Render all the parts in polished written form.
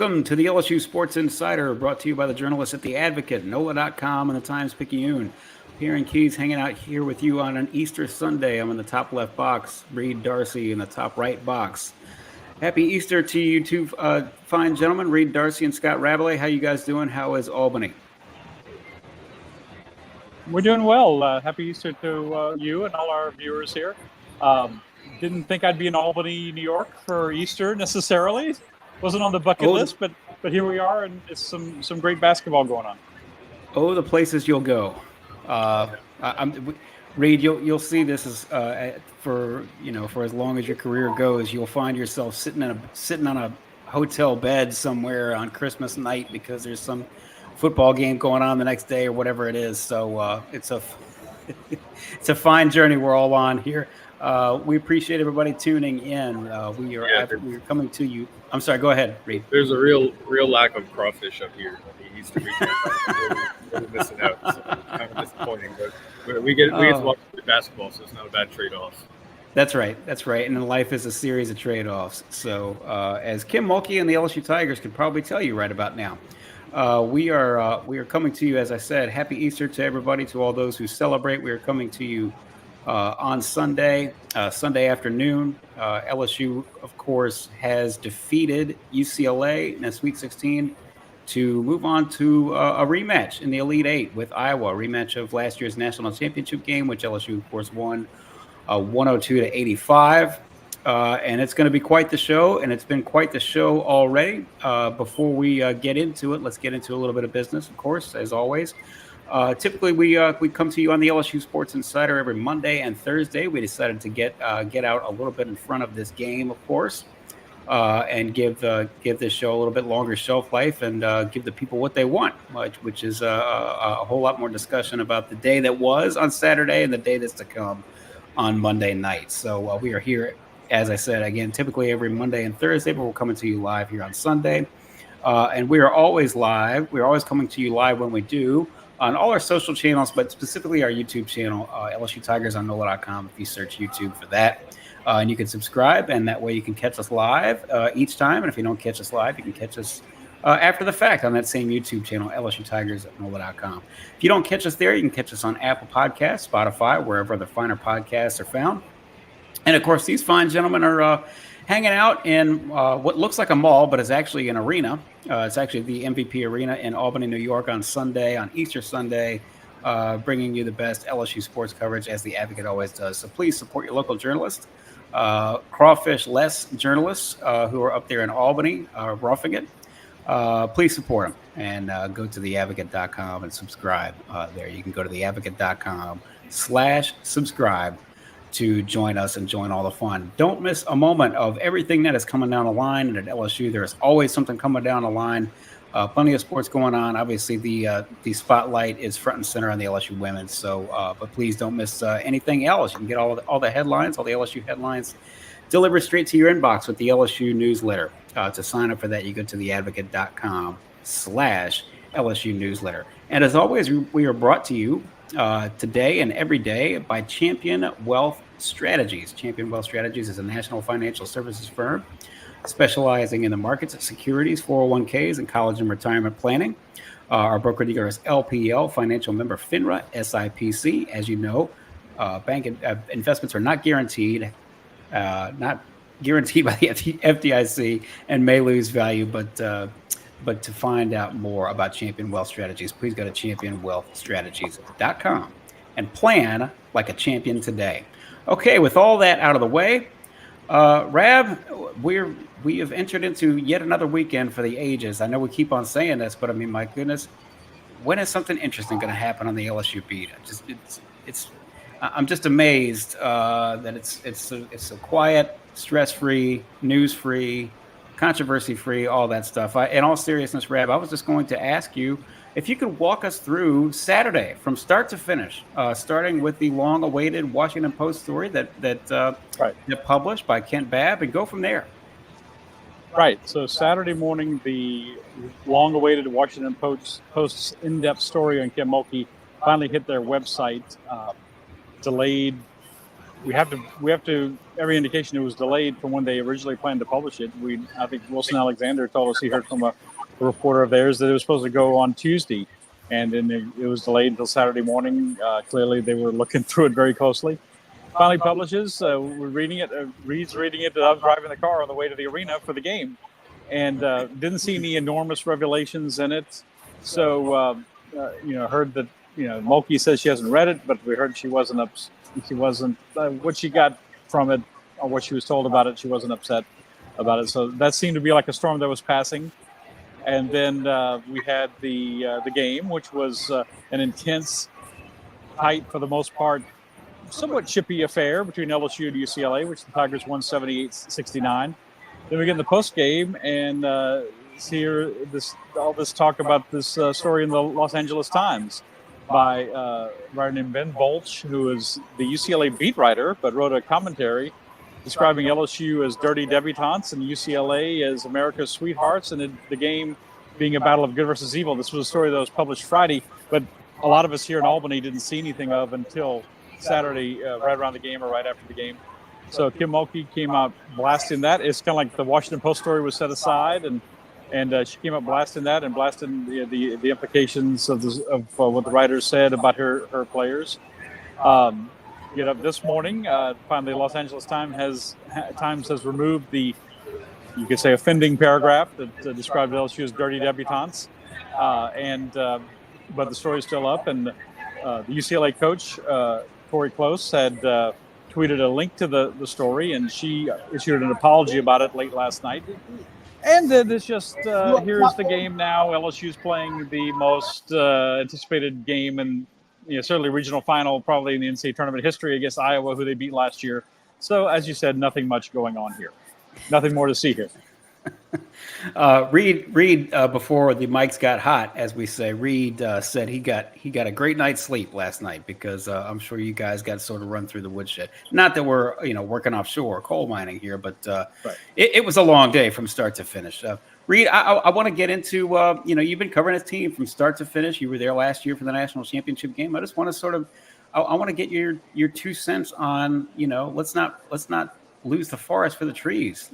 Welcome to the LSU Sports Insider, brought to you by the journalists at The Advocate, NOLA.com, and the Times-Picayune. Perryn Keys hanging out here with you on an Easter Sunday. I'm in the top left box, Reed Darcey in the top right box. Happy Easter to you two fine gentlemen, Reed Darcey and Scott Rabalais. How you guys doing? How is Albany? We're doing well. Happy Easter to you and all our viewers here. Didn't think I'd be in Albany, New York for Easter necessarily. Wasn't on the bucket list, but here we are, and it's some great basketball going on. Oh, the places you'll go. Reed, you'll see this is for as long as your career goes, you'll find yourself sitting on a hotel bed somewhere on Christmas night because there's some football game going on the next day or whatever it is. So it's a fine journey we're all on here. We appreciate everybody tuning in. We're coming to you. I'm sorry. Go ahead, Reed. There's a real lack of crawfish up here on the Easter weekend. We're missing out. So kind of disappointing, but we get to watch the basketball, so it's not a bad trade-off. That's right. And life is a series of trade-offs. So as Kim Mulkey and the LSU Tigers could probably tell you right about now, we are coming to you, as I said. Happy Easter to everybody, to all those who celebrate. We are coming to you on Sunday afternoon. LSU, of course, has defeated UCLA in the Sweet 16 to move on to a rematch in the Elite Eight with Iowa, a rematch of last year's national championship game, which LSU, of course, won 102-85. And it's going to be quite the show, and it's been quite the show already. Before we get into it, let's get into a little bit of business, of course, as always. Typically, we come to you on the LSU Sports Insider every Monday and Thursday. We decided to get out a little bit in front of this game, of course, and give this show a little bit longer shelf life and give the people what they want, which is a whole lot more discussion about the day that was on Saturday and the day that's to come on Monday night. So we are here, as I said, again, typically every Monday and Thursday, but we're coming to you live here on Sunday. And we are always live. We're always coming to you live when we do on all our social channels, but specifically our YouTube channel, LSU Tigers on NOLA.com. If you search YouTube for that, and you can subscribe, and that way you can catch us live each time. And if you don't catch us live, you can catch us after the fact on that same YouTube channel, LSU Tigers at NOLA.com. If you don't catch us there, you can catch us on Apple Podcasts, Spotify, wherever the finer podcasts are found. And of course, these fine gentlemen are hanging out in what looks like a mall, but is actually an arena. It's actually the MVP Arena in Albany, New York on Easter Sunday, bringing you the best LSU sports coverage, as the Advocate always does. So please support your local journalists, crawfish-less journalists who are up there in Albany roughing it. Please support them and go to theadvocate.com and subscribe there. You can go to theadvocate.com/subscribe to join us and join all the fun. Don't miss a moment of everything that is coming down the line. And at LSU, there's always something coming down the line. Plenty of sports going on. Obviously, the spotlight is front and center on the LSU women. So, but please don't miss anything else. You can get all the headlines, all the LSU headlines delivered straight to your inbox with the LSU newsletter. To sign up for that, you go to theadvocate.com/LSU newsletter. And as always, we are brought to you today and every day by Champion Wealth Strategies. Champion Wealth Strategies is a national financial services firm specializing in the markets of securities, 401ks, and college and retirement planning. Our broker-dealer is LPL, financial member FINRA, SIPC. As you know, bank investments are not guaranteed by the FDIC and may lose value, but to find out more about Champion Wealth Strategies, please go to championwealthstrategies.com and plan like a champion today. Okay, with all that out of the way, Rab, we have entered into yet another weekend for the ages. I know we keep on saying this, but I mean, my goodness, when is something interesting going to happen on the LSU beat? I'm just amazed that it's so quiet, stress-free, news-free, controversy-free, all that stuff. In all seriousness, Rab, I was just going to ask you if you could walk us through Saturday from start to finish, starting with the long-awaited Washington Post story that published by Kent Babb, and go from there. Right. So Saturday morning, the long-awaited Washington Post's in-depth story on Kim Mulkey finally hit their website. Delayed we have to every indication it was delayed from when they originally planned to publish it. I think Wilson Alexander told us he heard from a reporter of theirs that it was supposed to go on Tuesday, and then it was delayed until Saturday morning. Clearly, they were looking through it very closely. Finally publishes. We're reading it. Reed's reading it. I was driving the car on the way to the arena for the game, and didn't see any enormous revelations in it. So heard that Mulkey says she hasn't read it, but we heard she wasn't what she got from it or what she was told about it. She wasn't upset about it. So that seemed to be like a storm that was passing. And then we had the game, which was an intense, tight, for the most part, somewhat chippy affair between LSU and UCLA, which the Tigers won 78-69. Then we get in the post game and hear all this talk about this story in the Los Angeles Times by a writer named Ben Bolch, who is the UCLA beat writer, but wrote a commentary describing LSU as dirty debutantes and UCLA as America's sweethearts, and the game being a battle of good versus evil. This was a story that was published Friday, but a lot of us here in Albany didn't see anything of until Saturday, right around the game or right after the game. So Kim Mulkey came out blasting that. It's kind of like the Washington Post story was set aside, and she came out blasting that and blasting the implications of what the writers said about her players. This morning, finally, Los Angeles Times has removed the, you could say, offending paragraph that described LSU as dirty debutantes, but the story is still up. And the UCLA coach, Corey Close, had tweeted a link to the story, and she issued an apology about it late last night. And then it's just, here's the game now. LSU's playing the most anticipated game and certainly regional final, probably in the NCAA tournament history, against Iowa, who they beat last year. So, as you said, nothing much going on here. Nothing more to see here. Reed, before the mics got hot, as we say, Reed said he got a great night's sleep last night because I'm sure you guys got sort of run through the woodshed. Not that we're working offshore coal mining here, but right. it was a long day from start to finish. Reed, I want to get into you've been covering this team from start to finish. You were there last year for the national championship game. I just want to sort of I want to get your 2 cents on let's not lose the forest for the trees.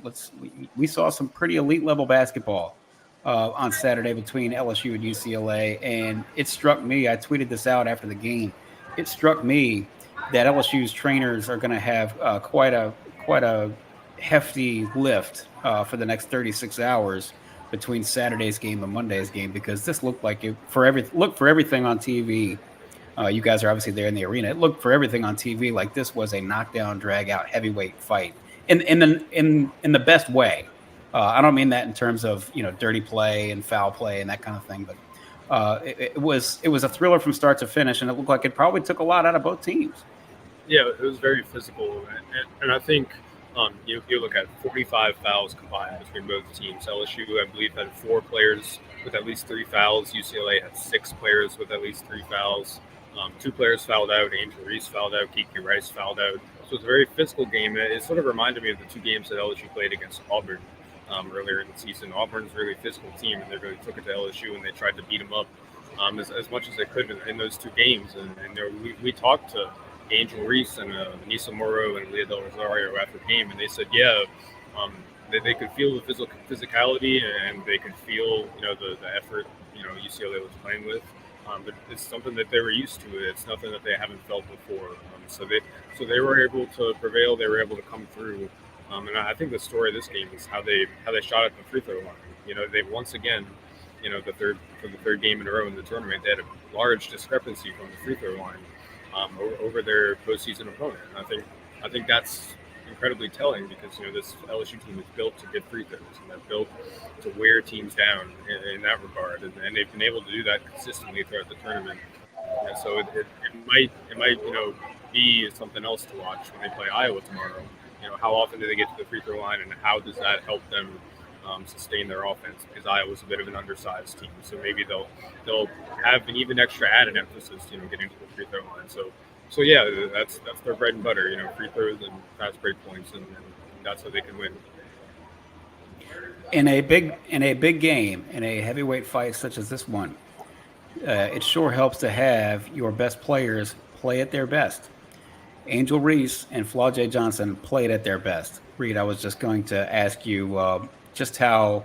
We saw some pretty elite level basketball on Saturday between LSU and UCLA, and it struck me. I tweeted this out after the game. It struck me that LSU's trainers are going to have quite a hefty lift for the next 36 hours between Saturday's game and Monday's game, because this looked like for everything on TV. You guys are obviously there in the arena. It looked for everything on TV like this was a knockdown, drag-out heavyweight fight in the best way. I don't mean that in terms of dirty play and foul play and that kind of thing, but it was a thriller from start to finish, and it looked like it probably took a lot out of both teams. Yeah, it was very physical, and I think you look at 45 fouls combined between both teams. LSU, I believe, had 4 players with at least 3 fouls. UCLA had 6 players with at least 3 fouls. 2 players fouled out. Angel Reese fouled out. Kiki Rice fouled out. So it's a very physical game. It sort of reminded me of the 2 games that LSU played against Auburn earlier in the season. Auburn's a really physical team, and they really took it to LSU, and they tried to beat them up as much as they could in those 2 games. And we talked to Angel Reese and Anissa Morrow and Leah Del Rosario after the game, and they said, they could feel the physicality, and they could feel the effort UCLA was playing with. But it's something that they were used to. It's nothing that they haven't felt before. So they were able to prevail. They were able to come through. And I think the story of this game is how they shot at the free throw line. They once again, the third game in a row in the tournament, they had a large discrepancy from the free throw line over their postseason opponent. And I think that's incredibly telling, because this LSU team is built to get free throws, and they're built to wear teams down in that regard, and they've been able to do that consistently throughout the tournament. And so it might be something else to watch when they play Iowa tomorrow. How often do they get to the free throw line, and how does that help them sustain their offense? Because Iowa's a bit of an undersized team, so maybe they'll have an even extra added emphasis, getting to the free throw line. So yeah, that's their bread and butter, free throws and fast break points, and that's how they can win. In a big game, in a heavyweight fight such as this one, it sure helps to have your best players play at their best. Angel Reese and Flau'jae Johnson played at their best. Reed, I was just going to ask you just how,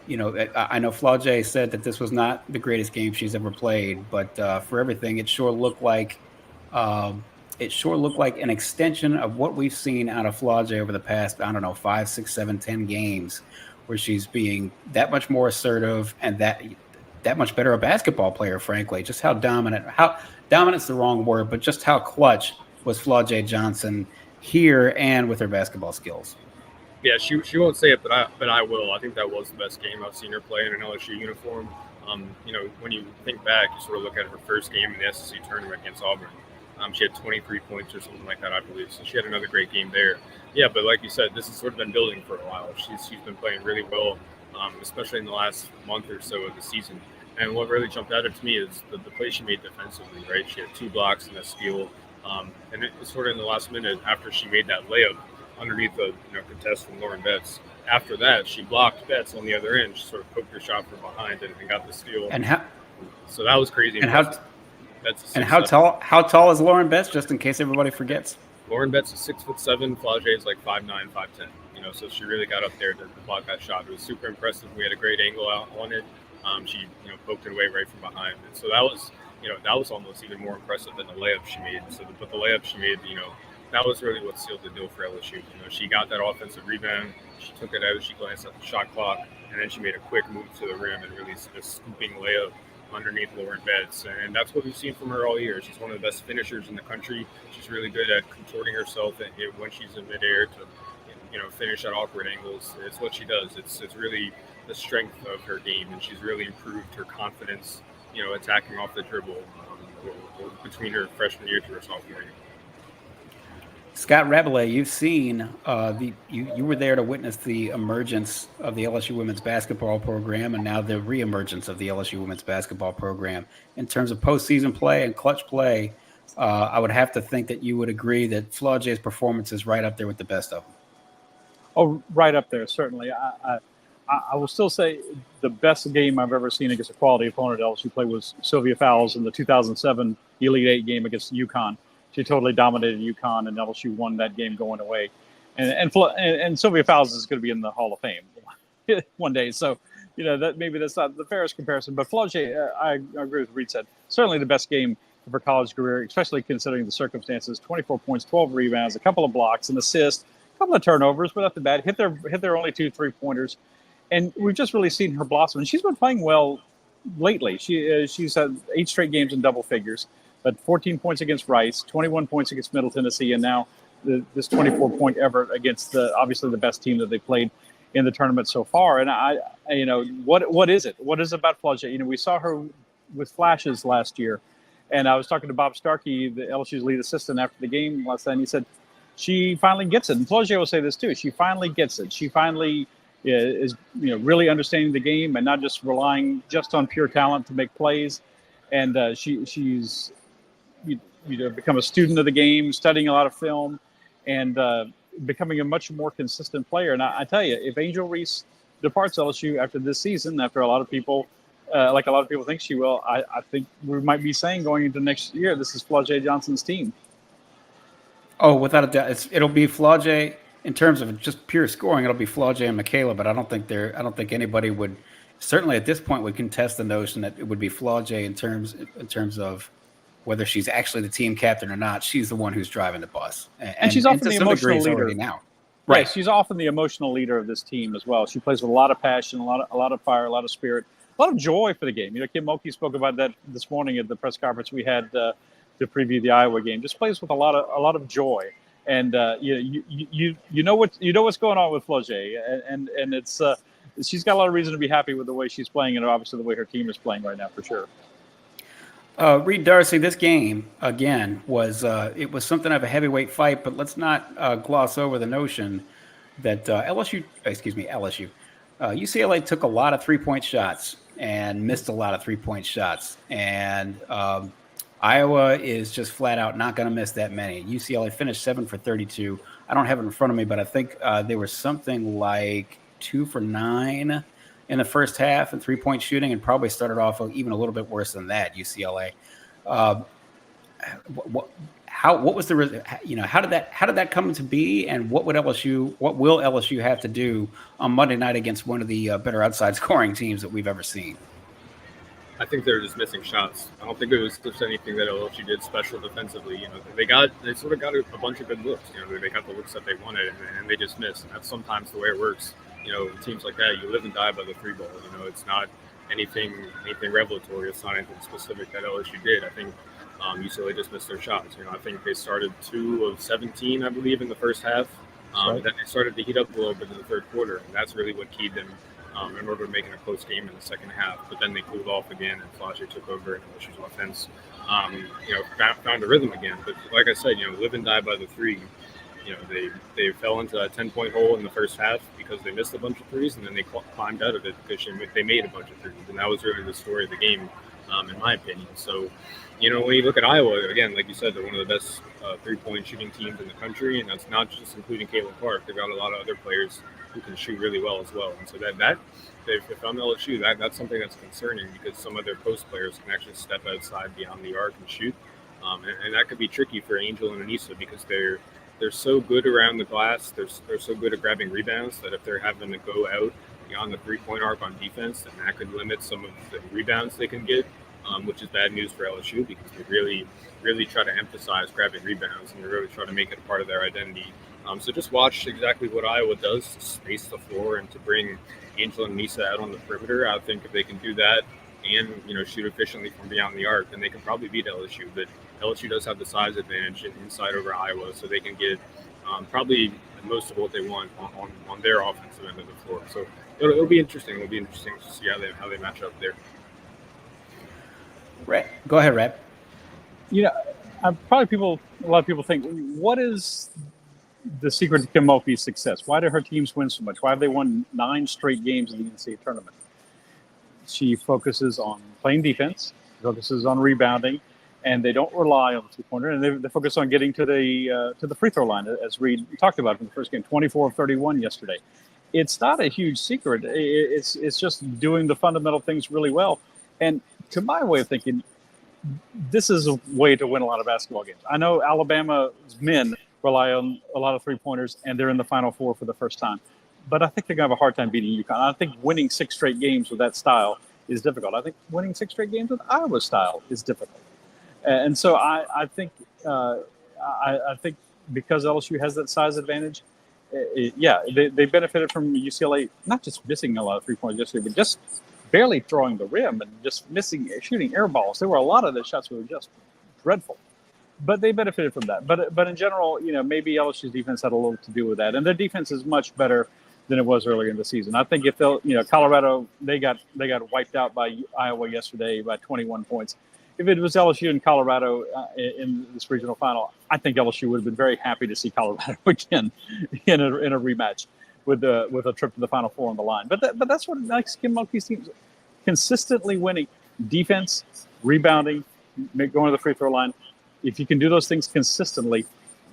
I know Flau'jae said that this was not the greatest game she's ever played, but for everything, it sure looked like an extension of what we've seen out of Flau'jae over the past, I don't know, 5, 6, 7, 10 games, where she's being that much more assertive and that much better a basketball player, frankly. Just how dominant's the wrong word, but just how clutch was Flau'jae Johnson here and with her basketball skills. Yeah, she won't say it, but I will. I think that was the best game I've seen her play in an LSU uniform. When you think back, you sort of look at her first game in the SEC tournament against Auburn. She had 23 points or something like that, I believe. So she had another great game there. Yeah, but like you said, this has sort of been building for a while. She's been playing really well, especially in the last month or so of the season. And what really jumped out at me is the play she made defensively, right? She had 2 blocks and a steal. And it was sort of in the last minute after she made that layup underneath the contest from Lauren Betts. After that, she blocked Betts on the other end. She sort of poked her shot from behind and got the steal. So that was crazy. And how tall is Lauren Betts? Just in case everybody forgets. Lauren Betts is 6'7". Flau'jae is like 5'9", 5'10". So she really got up there to block that shot. It was super impressive. We had a great angle out on it. She poked it away right from behind, and so that was almost even more impressive than the layup she made. But the layup she made, that was really what sealed the deal for LSU. She got that offensive rebound, she took it out, she glanced at the shot clock, and then she made a quick move to the rim and released a scooping layup underneath Lauren Betts. And that's what we've seen from her all year. She's one of the best finishers in the country. She's really good at contorting herself when she's in midair to finish at awkward angles. It's what she does. It's really the strength of her game, and she's really improved her confidence, attacking off the dribble between her freshman year to her sophomore year. Scott Rabalais, you've seen you were there to witness the emergence of the LSU women's basketball program, and now the reemergence of the LSU women's basketball program in terms of postseason play and clutch play. I would have to think that you would agree that Flau'jae's performance is right up there with the best of them. Oh, right up there, certainly. I will still say the best game I've ever seen against a quality opponent LSU play was Sylvia Fowles in the 2007 Elite Eight game against UConn. She totally dominated UConn, and LSU won that game going away. And Sylvia Fowles is going to be in the Hall of Fame one day. So, that's not the fairest comparison. But Flau'jae, I agree with what Reed said. Certainly the best game of her college career, especially considering the circumstances. 24 points, 12 rebounds, a couple of blocks, an assist, a couple of turnovers, but nothing bad. Hit their only 2 3-pointers. And we've just really seen her blossom. And she's been playing well lately. She's had 8 straight games in double figures, but 14 points against Rice, 21 points against Middle Tennessee, and now this 24-point effort against obviously the best team that they played in the tournament so far. And what is it? What is it about Flau'jae? We saw her with flashes last year, and I was talking to Bob Starkey, the LSU's lead assistant, after the game last night, and he said she finally gets it. And Flau'jae will say this too. She finally gets it. She finally is really understanding the game and not just relying just on pure talent to make plays. And she's become a student of the game, studying a lot of film, and becoming a much more consistent player. And I tell you, if Angel Reese departs LSU after this season, after a lot of people think she will, I think we might be saying going into next year, this is Flau'jae Johnson's team. Oh, without a doubt, it'll be Flau'jae. In terms of just pure scoring, it'll be Flau'jae and Michaela, but I don't think anybody would, certainly at this point, would contest the notion that it would be Flau'jae in terms of whether she's actually the team captain or not. She's the one who's driving the bus, and she's often the emotional leader now. Right, she's often the emotional leader of this team as well. She plays with a lot of passion, a lot of fire, a lot of spirit, a lot of joy for the game. Kim Mulkey spoke about that this morning at the press conference we had to preview the Iowa game. Just plays with a lot of joy. And you know what's going on with Flau'jae, and it's she's got a lot of reason to be happy with the way she's playing, and obviously the way her team is playing right now for sure. Reed Darcey, this game again was something of a heavyweight fight, but let's not gloss over the notion that UCLA took a lot of 3-point shots and missed a lot of 3-point shots, and Iowa is just flat out not going to miss that many. UCLA finished 7 for 32. I don't have it in front of me, but I think they were something like 2 for 9 in the first half in 3-point shooting, and probably started off even a little bit worse than that, UCLA. what was the, how did that come to be, and what will LSU have to do on Monday night against one of the better outside scoring teams that we've ever seen? I think they're just missing shots. I don't think it was just anything that LSU did special defensively. They sort of got a bunch of good looks. They got the looks that they wanted, and they just missed. And that's sometimes the way it works. Teams like that, you live and die by the three ball. It's not anything revelatory. It's not anything specific that LSU did. I think UCLA just missed their shots. I think they started 2 of 17, I believe, in the first half. Then they started to heat up a little bit in the third quarter, and that's really what keyed them in order to make it a close game in the second half. But then they cooled off again, and Flau'jae took over, and LSU's offense, found a rhythm again. But like I said, live and die by the three. They fell into a 10-point hole in the first half because they missed a bunch of threes, and then they climbed out of it because they made a bunch of threes, and that was really the story of the game, in my opinion. So, when you look at Iowa, again, like you said, they're one of the best three-point shooting teams in the country, and that's not just including Caitlin Clark. They've got a lot of other players who can shoot really well as well. And so if I'm LSU, that's something that's concerning, because some of their post players can actually step outside beyond the arc and shoot, and that could be tricky for Angel and Anissa, because they're so good around the glass. They're so good at grabbing rebounds that if they're having to go out beyond the three-point arc on defense, then that could limit some of the rebounds they can get, which is bad news for LSU, because they really try to emphasize grabbing rebounds, and they really try to make it a part of their identity. So just watch exactly what Iowa does to space the floor and to bring Angel and Anissa out on the perimeter. I think if they can do that and shoot efficiently from beyond the arc, then they can probably beat LSU. But LSU does have the size advantage inside over Iowa, so they can get probably most of what they want on their offensive end of the floor. So it'll be interesting. It'll be interesting to see how they match up there. Right. Go ahead, Rab. A lot of people think, what is the secret to Kim Mulkey's success? Why do her teams win so much? Why have they won 9 straight games in the NCAA tournament? She focuses on playing defense, focuses on rebounding, and they don't rely on the three-pointer, and they focus on getting to the free throw line, as Reed talked about in the first game, 24 of 31 yesterday. It's not a huge secret. It's just doing the fundamental things really well. And to my way of thinking, this is a way to win a lot of basketball games. I know Alabama's men rely on a lot of three-pointers, and they're in the Final Four for the first time. But I think they're going to have a hard time beating UConn. I think winning 6 straight games with that style is difficult. I think winning 6 straight games with Iowa's style is difficult. And so I think because LSU has that size advantage, they benefited from UCLA not just missing a lot of three-pointers yesterday, but just barely throwing the rim and just shooting air balls. There were a lot of the shots that were just dreadful. But they benefited from that. But in general, maybe LSU's defense had a little to do with that, and their defense is much better than it was earlier in the season. I think if they'll, Colorado, they got wiped out by Iowa yesterday by 21 points. If it was LSU and Colorado in this regional final, I think LSU would have been very happy to see Colorado again in a rematch with a trip to the Final Four on the line. But that's what makes Kim Mulkey's teams consistently winning: defense, rebounding, going to the free throw line. If you can do those things consistently,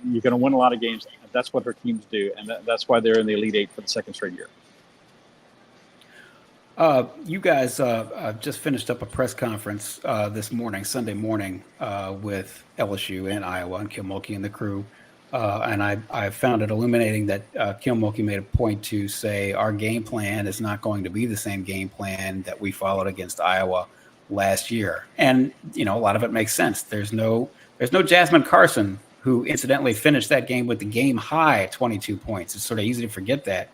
you're going to win a lot of games. That's what her teams do, and that's why they're in the Elite Eight for the second straight year. You guys just finished up a press conference this morning, Sunday morning, with LSU and Iowa and Kim Mulkey and the crew. And I found it illuminating that Kim Mulkey made a point to say our game plan is not going to be the same game plan that we followed against Iowa last year. And, a lot of it makes sense. There's no Jasmine Carson, who incidentally finished that game with the game high 22 points. It's sort of easy to forget that.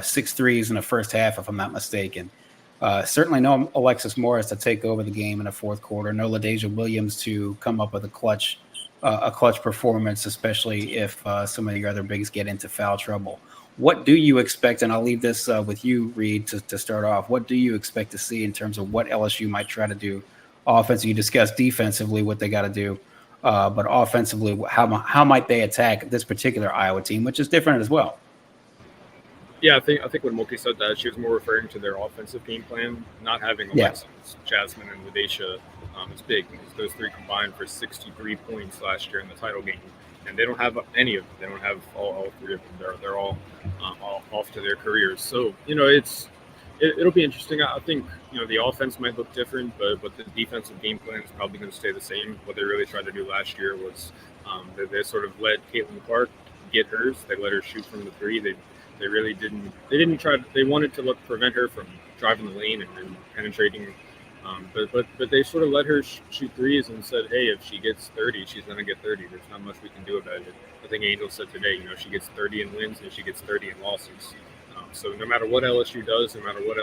6 threes in the first half, if I'm not mistaken. Certainly no Alexis Morris to take over the game in the fourth quarter. No LaDasia Williams to come up with a clutch performance, especially if some of the other bigs get into foul trouble. What do you expect? And I'll leave this with you, Reed, to start off. What do you expect to see in terms of what LSU might try to do offensively? You discussed defensively what they got to do. But offensively, how might they attack this particular Iowa team, which is different as well? Yeah, I think when Mulkey said that, she was more referring to their offensive game plan, not having Alexis, Jasmine, and LaDasia. It's big because those 3 combined for 63 points last year in the title game, and they don't have any of them. They don't have all 3 of them. They're all off to their careers. So it'll be interesting. I think the offense might look different, but the defensive game plan is probably going to stay the same. What they really tried to do last year was They sort of let Caitlin Clark get hers. They let her shoot from the three. They really didn't. They didn't try. They wanted to prevent her from driving the lane and penetrating. But they sort of let her shoot threes and said, hey, if she gets 30, she's going to get 30. There's not much we can do about it. I think Angel said today, she gets 30 in wins and she gets 30 in losses. So no matter what LSU does, no matter what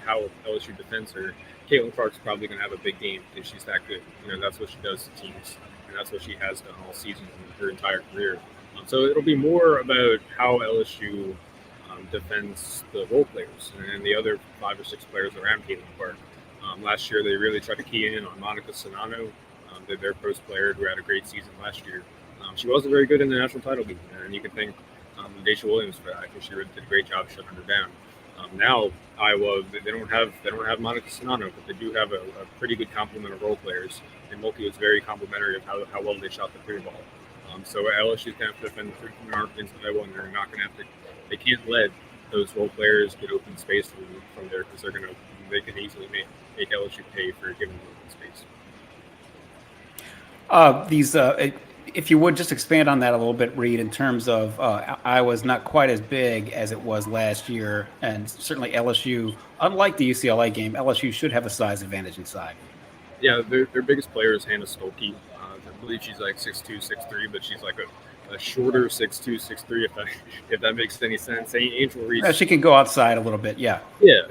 how LSU defends her, Caitlin Clark's probably going to have a big game because she's that good. That's what she does to teams, and that's what she has done all season in her entire career. So it'll be more about how LSU defends the role players and the other 5 or 6 players around Caitlin Clark. Last year, they really tried to key in on Monica Sonano, their post player who had a great season last year. She wasn't very good in the national title game, and you can thank Daisha Williams for that. I think she really did a great job shutting her down. Now Iowa, they don't have Monica Sonano, but they do have a pretty good complement of role players. And Mulkey was very complimentary of how well they shot the free ball. So LSU's going to have to defend the 3-point arc against Iowa, and they're not going to have to. They can't let those role players get open space from there because they can easily make LSU pay for giving them open space. If you would just expand on that a little bit, Reed, in terms of Iowa's not quite as big as it was last year, and certainly LSU, unlike the UCLA game, LSU should have a size advantage inside. Yeah, their biggest player is Hannah Stolke. I believe she's like 6'2", 6'3", but she's like a shorter 6'2", 6'3", if that makes any sense. Angel Reese. Yeah, she can go outside a little bit, yeah. Yeah.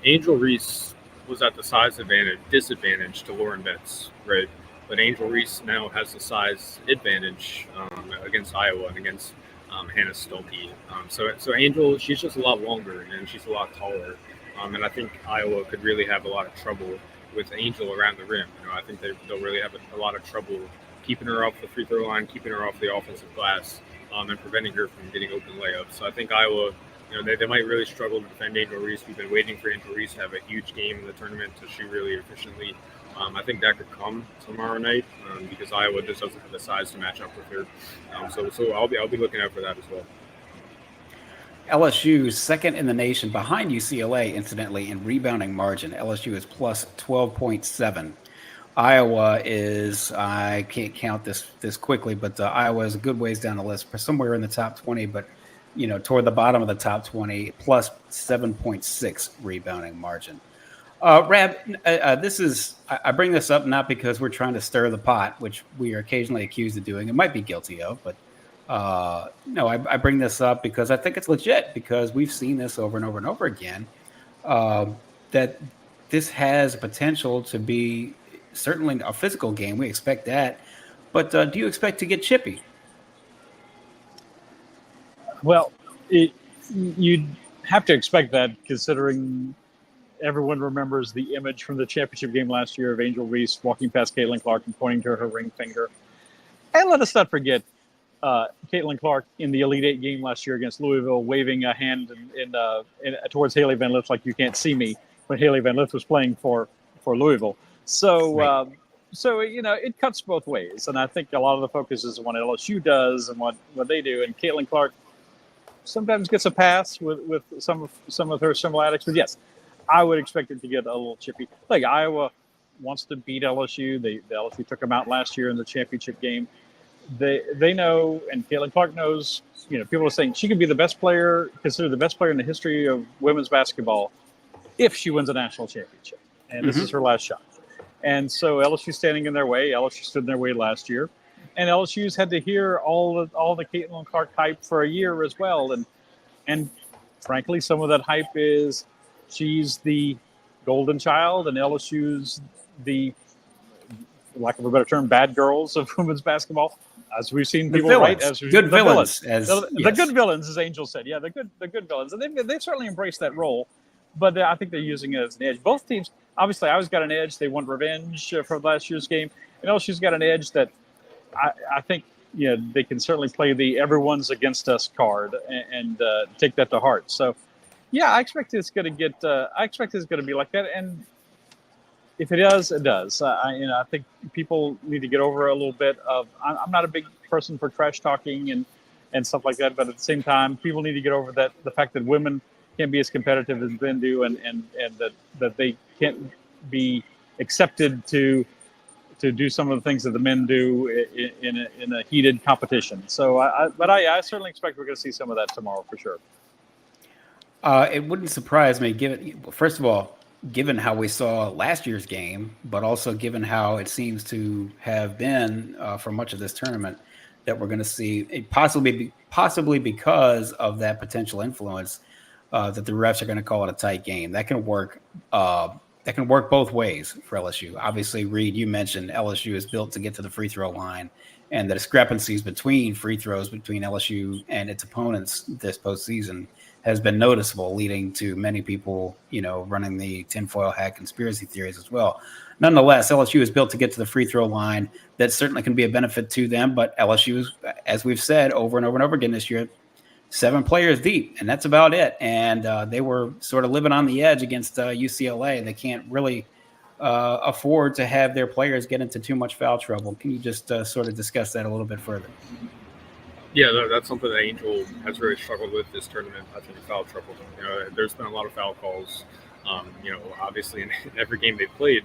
Angel Reese was at the size disadvantage to Lauren Betts, right? But Angel Reese now has the size advantage against Iowa and against Hannah Stolke. So Angel, she's just a lot longer and she's a lot taller. And I think Iowa could really have a lot of trouble with Angel around the rim. I think they'll really have a lot of trouble keeping her off the free throw line, keeping her off the offensive glass, and preventing her from getting open layups. So I think Iowa, they might really struggle to defend Angel Reese. We've been waiting for Angel Reese to have a huge game in the tournament to shoot really efficiently. I think that could come tomorrow night because Iowa just doesn't have the size to match up with her. So I'll be looking out for that as well. LSU second in the nation behind UCLA, incidentally, in rebounding margin. LSU is plus 12.7. Iowa is, I can't count this quickly, but Iowa is a good ways down the list, for somewhere in the top 20, but toward the bottom of the top 20, plus 7.6 rebounding margin. Rab, I bring this up not because we're trying to stir the pot, which we are occasionally accused of doing. It might be guilty of, but no, I bring this up because I think it's legit, because we've seen this over and over and over again, that this has potential to be certainly a physical game. We expect that. But do you expect to get chippy? Well, you'd have to expect that, considering everyone remembers the image from the championship game last year of Angel Reese walking past Caitlin Clark and pointing to her ring finger. And let us not forget Caitlin Clark in the Elite Eight game last year against Louisville, waving a hand towards Haley Van Lith like, you can't see me, when Haley Van Lith was playing for Louisville. So, right. It cuts both ways. And I think a lot of the focus is on what LSU does and what they do. And Caitlin Clark sometimes gets a pass with some of her similarities. But yes, I would expect it to get a little chippy. Like, Iowa wants to beat LSU. The LSU took them out last year in the championship game. They know, and Caitlin Clark knows, people are saying she could be the best player, considered the best player in the history of women's basketball if she wins a national championship. And this is her last shot. And so LSU's standing in their way. LSU stood in their way last year. And LSU's had to hear all the Caitlin Clark hype for a year as well. And frankly, some of that hype is she's the golden child, and LSU's the, for lack of a better term, bad girls of women's basketball. As we've seen people write, as good villains, the good villains, as Angel said. Yeah, the good villains, and they've certainly embraced that role. But I think they're using it as an edge. Both teams, obviously, Iowa's got an edge. They want revenge from last year's game, and LSU's got an edge that I think they can certainly play the everyone's against us card and take that to heart. So, yeah, I expect it's going to get. I expect it's going to be like that, and if it does, it does. I think people need to get over a little bit of. I'm not a big person for trash talking and stuff like that, but at the same time, people need to get over the fact that women can't be as competitive as men do, and that they can't be accepted to do some of the things that the men do in a heated competition. So, I certainly expect we're going to see some of that tomorrow for sure. It wouldn't surprise me, first of all, given how we saw last year's game, but also given how it seems to have been for much of this tournament, that we're going to see it possibly because of that potential influence that the refs are going to call it a tight game. That can work. That can work both ways for LSU. Obviously, Reed, you mentioned LSU is built to get to the free throw line, and the discrepancies between free throws between LSU and its opponents this postseason has been noticeable, leading to many people, running the tinfoil hat conspiracy theories as well. Nonetheless, LSU is built to get to the free throw line. That certainly can be a benefit to them, but LSU is, as we've said over and over and over again this year, 7 players deep, and that's about it. And they were sort of living on the edge against UCLA. They can't really afford to have their players get into too much foul trouble. Can you just sort of discuss that a little bit further? Yeah, that's something that Angel has really struggled with this tournament. I think foul trouble. There's been a lot of foul calls. Obviously in every game they played.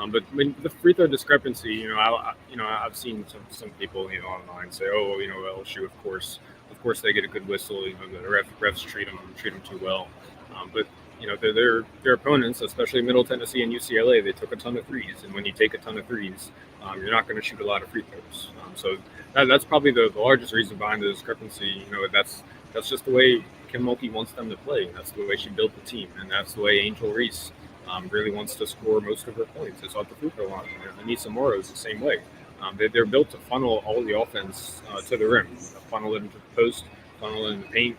But when the free throw discrepancy, I've seen some people, online say, oh, LSU, of course they get a good whistle. The refs treat them too well. But their opponents, especially Middle Tennessee and UCLA, they took a ton of threes, and when you take a ton of threes, you're not going to shoot a lot of free throws. So that's probably the largest reason behind the discrepancy. That's just the way Kim Mulkey wants them to play. That's the way she built the team, and that's the way Angel Reese really wants to score most of her points. It's off the free throw line. Anissa Morrow is the same way. They're built to funnel all the offense to the rim, funnel it into the post, funnel it in the paint,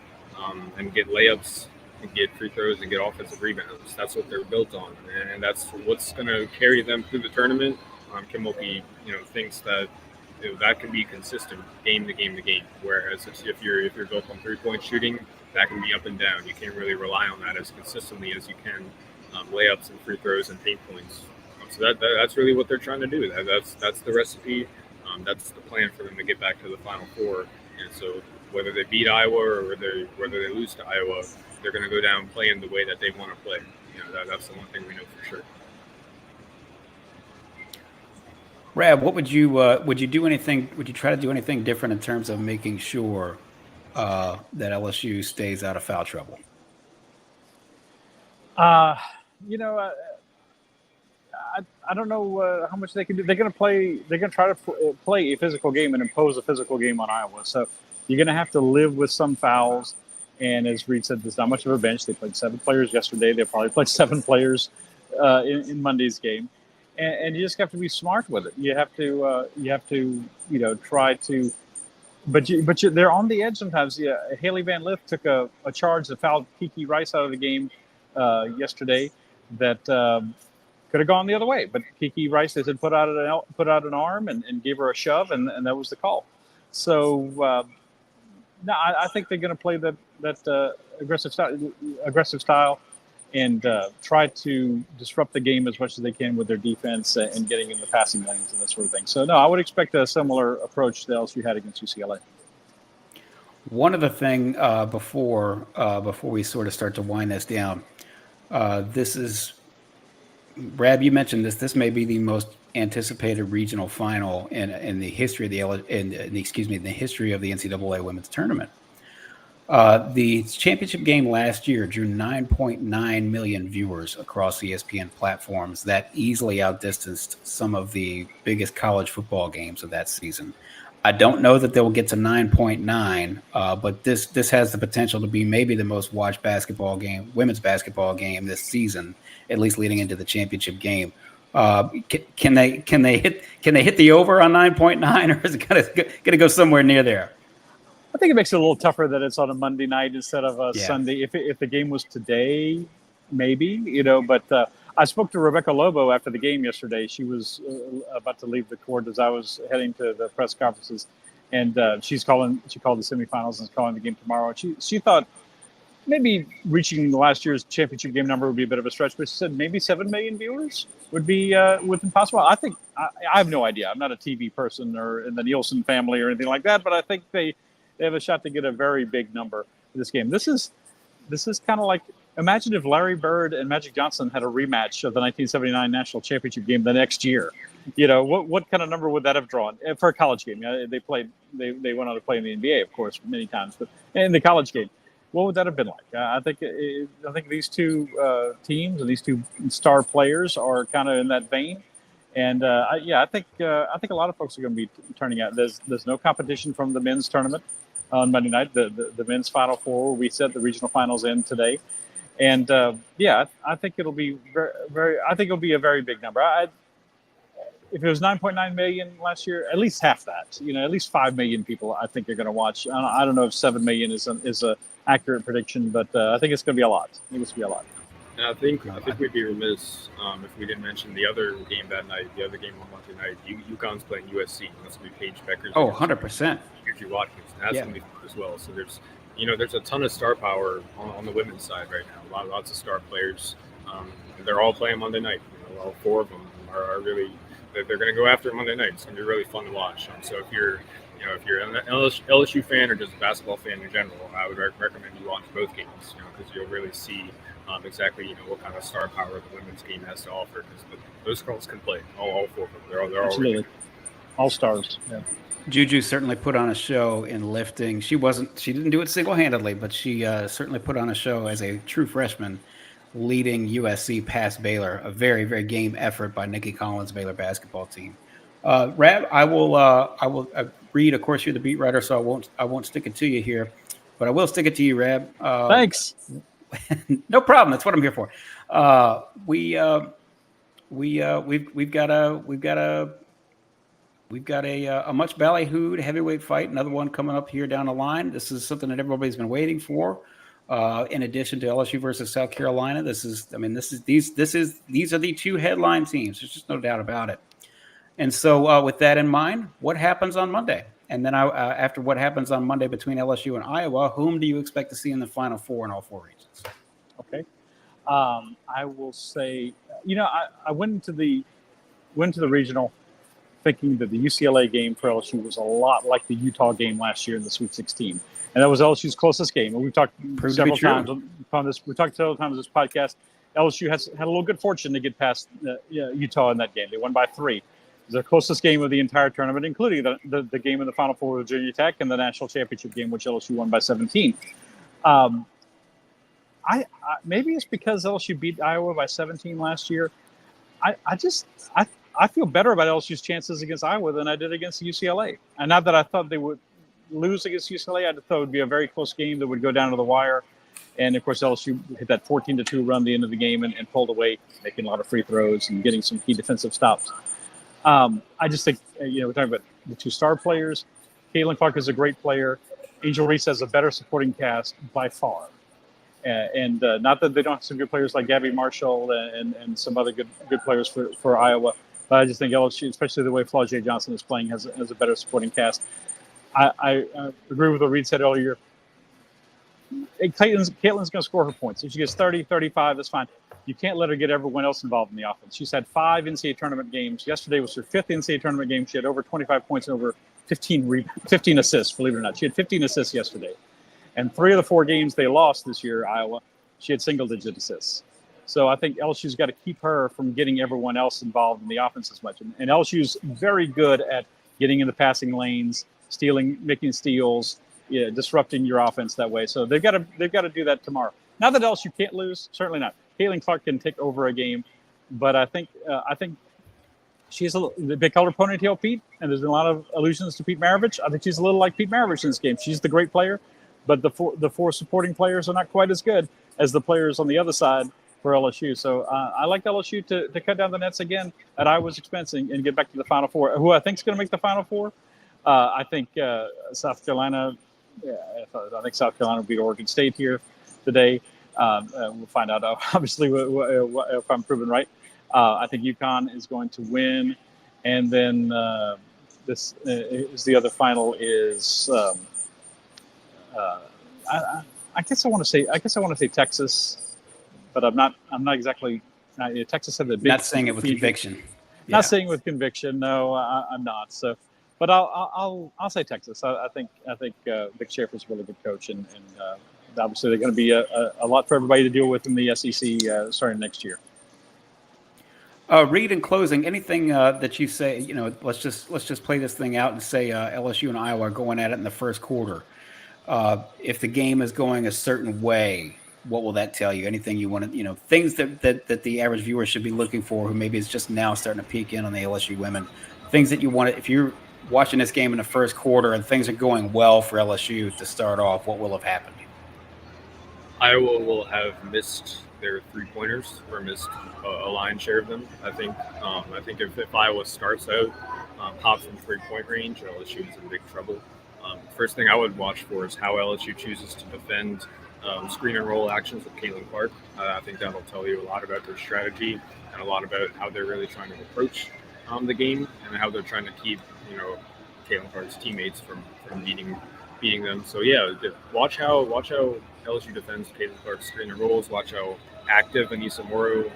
and get layups and get free throws and get offensive rebounds. That's what they're built on, and that's what's going to carry them through the tournament. Kim Mulkey, thinks that that can be consistent game to game to game. Whereas if you're built on 3-point shooting, that can be up and down. You can't really rely on that as consistently as you can layups and free throws and paint points. So that's really what they're trying to do. That's the recipe. That's the plan for them to get back to the Final Four. And so whether they beat Iowa or whether they lose to Iowa, they're going to go down playing the way that they want to play. That's the one thing we know for sure. Rab, what would you do anything? Would you try to do anything different in terms of making sure that LSU stays out of foul trouble? I don't know how much they can do. They're going to try to play a physical game and impose a physical game on Iowa. So you're going to have to live with some fouls. And as Reed said, there's not much of a bench. They played 7 players yesterday. They'll probably play 7 players in Monday's game. And you just have to be smart with it. You have to try to, but they're on the edge sometimes. Yeah, Haley Van Lith took a charge that fouled Kiki Rice out of the game yesterday that could have gone the other way. But Kiki Rice, they said, put out an arm and gave her a shove, and that was the call. So no, I think they're going to play that aggressive style. And try to disrupt the game as much as they can with their defense and getting in the passing lanes and that sort of thing. So, no, I would expect a similar approach to LSU had against UCLA. One other thing before we sort of start to wind this down, this is, Rab, you mentioned this. This may be the most anticipated regional final in the history of the history of the NCAA women's tournament. The championship game last year drew 9.9 million viewers across ESPN platforms. That easily outdistanced some of the biggest college football games of that season. I don't know that they will get to 9.9, but this has the potential to be maybe the most watched women's basketball game this season, at least leading into the championship game. Can they hit the over on 9.9, or is it going to go somewhere near there? I think it makes it a little tougher that it's on a Monday night instead of a Sunday. If the game was today, maybe, But I spoke to Rebecca Lobo after the game yesterday. She was about to leave the court as I was heading to the press conferences, and she called the semifinals and is calling the game tomorrow. She thought maybe reaching last year's championship game number would be a bit of a stretch, but she said maybe 7 million viewers would be within possible. I think I have no idea. I'm not a TV person or in the Nielsen family or anything like that, but I think they have a shot to get a very big number for this game. This is kind of like, imagine if Larry Bird and Magic Johnson had a rematch of the 1979 national championship game the next year. what kind of number would that have drawn for a college game? They went on to play in the NBA, of course, many times, but in the college game, what would that have been like? I think these two teams and these two star players are kind of in that vein. And I think a lot of folks are going to be turning out. There's no competition from the men's tournament on Monday night. The men's Final Four, we said the regional finals end today, and I think it'll be I think it'll be a very big number. If it was 9.9 million last year, at least half that. At least 5 million people I think are going to watch. I don't know if 7 million is a accurate prediction, but I think it's going to be a lot. I think it's going to be a lot. And I think we'd be remiss if we didn't mention the other game that night, the other game on Monday night. UConn's playing USC. That's going to be Paige Beckers. Oh, 100%. Juju Watkins. And that's going to be fun as well. So there's a ton of star power on the women's side right now. Lots of star players. They're all playing Monday night. All four of them are really. They're going to go after it Monday night. It's going to be really fun to watch. So if you're an LSU fan or just a basketball fan in general, I would recommend you watch both games. Because you'll really see exactly what kind of star power the women's game has to offer. Because those girls can play. All four of them. They're all really all stars. Yeah. Juju certainly put on a show in lifting. She didn't do it single-handedly, but she certainly put on a show as a true freshman, leading USC past Baylor. A very, very game effort by Nikki Collins' Baylor basketball team. Rab, I will Reed. Of course, you're the beat writer, so I won't stick it to you here, but I will stick it to you, Rab. Thanks. No problem. That's what I'm here for. We've got a much ballyhooed heavyweight fight. Another one coming up here down the line. This is something that everybody's been waiting for. In addition to LSU versus South Carolina, these are the two headline teams. There's just no doubt about it. And so, with that in mind, what happens on Monday? And then after what happens on Monday between LSU and Iowa, whom do you expect to see in the Final Four in all four regions? Okay, I will say, I went into the regional thinking that the UCLA game for LSU was a lot like the Utah game last year in the Sweet 16. And that was LSU's closest game. And we've talked several times on this. We talked several times on this podcast. LSU had a little good fortune to get past Utah in that game. They won by 3. It was their closest game of the entire tournament, including the game in the Final Four with Virginia Tech and the national championship game, which LSU won by 17. Maybe it's because LSU beat Iowa by 17 last year. I feel better about LSU's chances against Iowa than I did against UCLA. And not that I thought they would lose against UCLA, I thought it would be a very close game that would go down to the wire. And, of course, LSU hit that 14-2 run at the end of the game and pulled away, making a lot of free throws and getting some key defensive stops. I just think, we're talking about the two star players. Caitlin Clark is a great player. Angel Reese has a better supporting cast by far. And not that they don't have some good players like Gabby Marshall and some other good players for Iowa, but I just think LSU, especially the way Flau'jae Johnson is playing, has a better supporting cast. I agree with what Reed said earlier. Caitlin's going to score her points. If she gets 30, 35, that's fine. You can't let her get everyone else involved in the offense. She's had 5 NCAA tournament games. Yesterday was her 5th NCAA tournament game. She had over 25 points and over 15 assists, believe it or not. She had 15 assists yesterday. And 3 of the 4 games they lost this year, Iowa, she had single-digit assists. So I think LSU's got to keep her from getting everyone else involved in the offense as much. And LSU's very good at getting in the passing lanes, making steals, disrupting your offense that way. So they've got to do that tomorrow. Not that LSU can't lose, certainly not. Caitlin Clark can take over a game, but I think she's they call her Ponytail Pete, and there's been a lot of allusions to Pete Maravich. I think she's a little like Pete Maravich in this game. She's the great player, but the four supporting players are not quite as good as the players on the other side for LSU. So I like LSU to cut down the nets again at Iowa's expense and get back to the Final Four. Who I think is going to make the Final Four? I think South Carolina. I think South Carolina will beat Oregon State here today. We'll find out, obviously, if I'm proven right. I think UConn is going to win, and then this is the other final is. I guess I want to say Texas, but I'm not exactly. Texas had the big. Not saying it with conviction. Not saying it with conviction. No, I'm not. So. But I'll say Texas. I think Vic Schaefer's a really good coach, and obviously they're going to be a lot for everybody to deal with in the SEC starting next year. Reed, in closing, anything that you say, let's just play this thing out and say LSU and Iowa are going at it in the first quarter. If the game is going a certain way, what will that tell you? Anything you want to, things that the average viewer should be looking for, who maybe is just now starting to peek in on the LSU women, things that you want to, if you're watching this game in the first quarter and things are going well for LSU to start off, what will have happened? Iowa will have missed their 3-pointers or missed a lion's share of them. I think if Iowa starts out hot from 3-point range, LSU is in big trouble. First thing I would watch for is how LSU chooses to defend screen and roll actions with Caitlin Clark. I think that'll tell you a lot about their strategy and a lot about how they're really trying to approach the game and how they're trying to keep Caitlin Clark's teammates from beating them. So yeah, watch how LSU defends Caitlin Clark's screen and rolls. Watch how active Anissa Morrow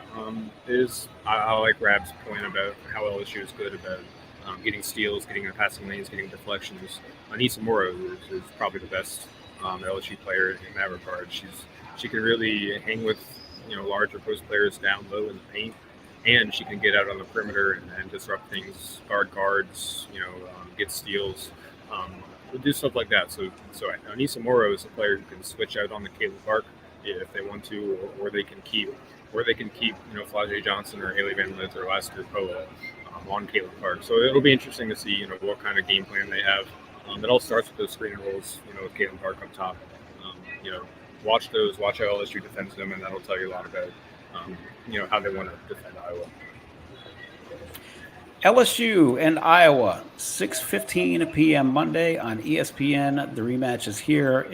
is. I like Rab's point about how LSU is good about getting steals, getting in passing lanes, getting deflections. Anissa Morrow is probably the best LSU player in that regard. She can really hang with larger post players down low in the paint, and she can get out on the perimeter and disrupt things, guards, get steals. We'll do stuff like that. So Anissa Morrow is a player who can switch out on the Caitlin Clark if they want to, or they can keep Flau'jae Johnson or Haley Van Lith or Lasker Poa on Caitlin Clark. So it'll be interesting to see what kind of game plan they have. It all starts with those screen and rolls, with Caitlin Clark up top. Watch those, watch how LSU defends them, and that'll tell you a lot about how they want to defend Iowa. LSU and Iowa, 6:15 p.m. Monday on ESPN. The rematch is here.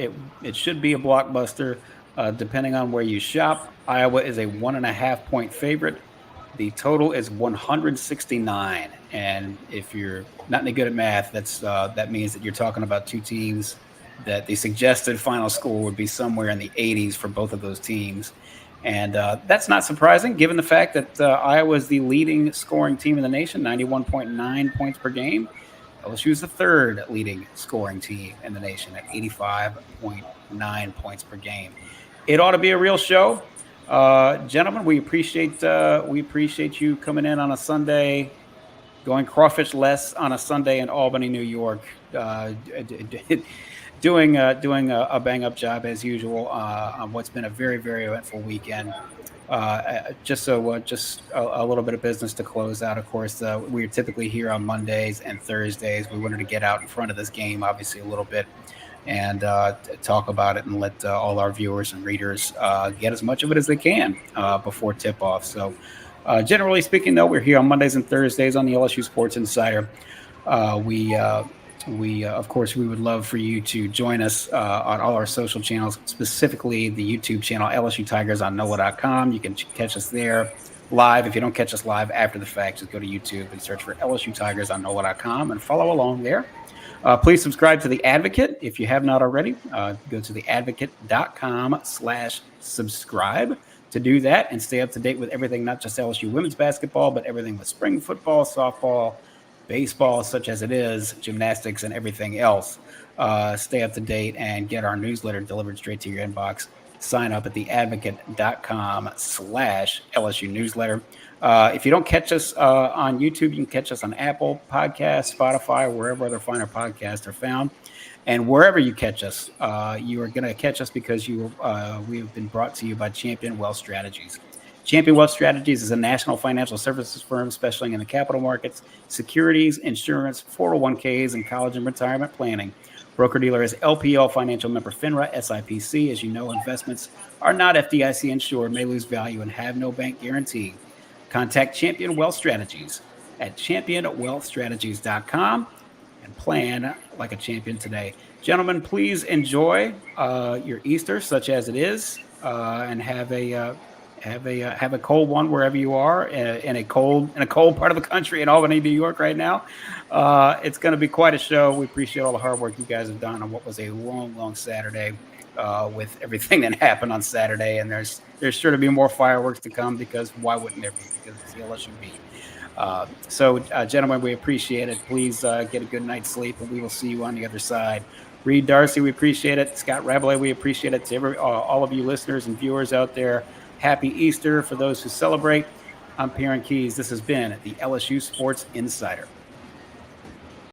It should be a blockbuster, depending on where you shop. Iowa is a 1.5-point favorite. The total is 169, and if you're not any good at math, that means that you're talking about two teams that the suggested final score would be somewhere in the 80s for both of those teams. And that's not surprising, given the fact that Iowa is the leading scoring team in the nation, 91.9 points per game. LSU is the third leading scoring team in the nation at 85.9 points per game. It ought to be a real show. Gentlemen, we appreciate you coming in on a Sunday, going crawfish-less on a Sunday in Albany, New York, doing a bang-up job as usual on what's been a very, very eventful weekend. Just a little bit of business to close out. Of course, we're typically here on Mondays and Thursdays. We wanted to get out in front of this game, obviously, a little bit, and talk about it and let all our viewers and readers get as much of it as they can before tip-off. So generally speaking, though, we're here on Mondays and Thursdays on the LSU Sports Insider. Of course, we would love for you to join us on all our social channels, specifically the YouTube channel, LSU Tigers on NOLA.com. You can catch us there live. If you don't catch us live after the fact, just go to YouTube and search for LSU Tigers on NOLA.com and follow along there. Please subscribe to The Advocate if you have not already. Go to theadvocate.com/subscribe to do that and stay up to date with everything, not just LSU women's basketball, but everything with spring football, softball, baseball, such as it is, gymnastics, and everything else. Stay up to date and get our newsletter delivered straight to your inbox. Sign up at theadvocate.com/LSU newsletter. If you don't catch us on YouTube, you can catch us on Apple Podcasts, Spotify, wherever other finer podcasts are found. And wherever you catch us, you are going to catch us because we have been brought to you by Champion Wealth Strategies. Champion Wealth Strategies is a national financial services firm specializing in the capital markets, securities, insurance, 401ks, and college and retirement planning. Broker-dealer is LPL Financial Member FINRA, SIPC. As you know, investments are not FDIC insured, may lose value, and have no bank guarantee. Contact Champion Wealth Strategies at championwealthstrategies.com and plan like a champion today. Gentlemen, please enjoy your Easter, such as it is, and have a cold one wherever you are in a cold part of the country in Albany, New York right now. It's going to be quite a show. We appreciate all the hard work you guys have done on what was a long Saturday with everything that happened on Saturday. And there's sure to be more fireworks to come, because why wouldn't there be? Because it's the LSU beat. So, gentlemen, we appreciate it. Please get a good night's sleep, and we will see you on the other side. Reed Darcey, we appreciate it. Scott Rabalais, we appreciate it. To all of you listeners and viewers out there, happy Easter for those who celebrate. I'm Perryn Keys. This has been the LSU Sports Insider.